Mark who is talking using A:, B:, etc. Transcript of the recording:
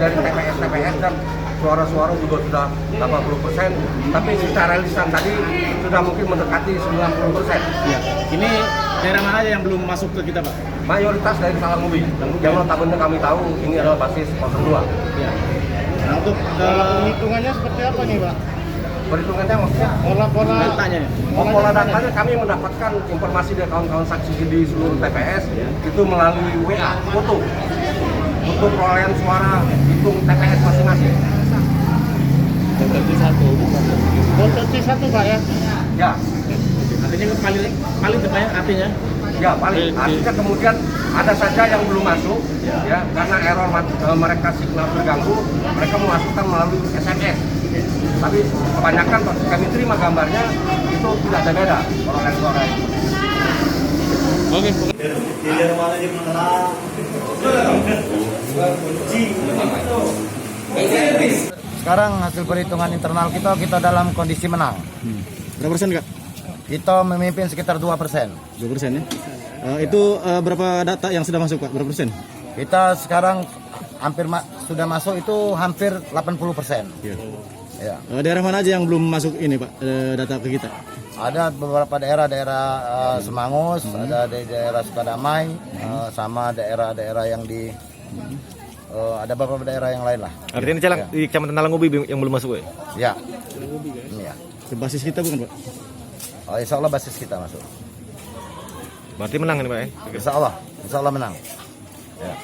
A: Dari TPS dan suara-suara juga sudah 80%, tapi secara lisan tadi sudah mungkin mendekati 90%.
B: Ya. Ini daerah mana aja yang belum masuk ke kita, Pak?
A: Mayoritas dari Talangubi. Yang notabene kami tahu ini adalah basis 02.
B: Ya. Nah, untuk
C: Hitungannya seperti apa nih, Pak?
A: Perhitungannya maksudnya
C: Pola
B: datanya.
A: pola datanya kami mendapatkan informasi dari kawan-kawan saksi di seluruh TPS itu melalui WA, foto untuk perolehan suara hitung TPS masing-masing.
C: Potensi satu, Pak ya?
A: Ya,
B: Artinya paling terbanyak artinya.
A: ya paling. Artinya kemudian ada saja yang belum masuk, ya karena error mereka signal terganggu, mereka memasukkan melalui SMS. Tapi kebanyakan kami terima gambarnya itu tidak ada beda perolehan suara itu.
B: Oke.
D: Sekarang hasil perhitungan internal kita dalam kondisi menang.
B: Berapa persen, Kak?
D: Kita memimpin sekitar 2%.
B: 2% ya. Itu berapa data yang sudah masuk, Pak? Berapa persen?
D: Kita sekarang hampir sudah masuk itu hampir 80%.
B: Ya.
D: Ya.
B: Daerah mana aja yang belum masuk ini, Pak, data ke kita?
D: Ada beberapa daerah Semangus, ada di daerah Sukadamai, sama daerah-daerah yang di ada beberapa daerah yang lain lah.
E: Artinya di Kecamatan Talangubi yang belum masuk ya?
D: Ya. Ya.
B: Basis kita bukan, Pak?
D: Oh, insya Allah basis kita masuk.
E: Berarti menang ini Pak ya?
D: Insya Allah menang. Ya.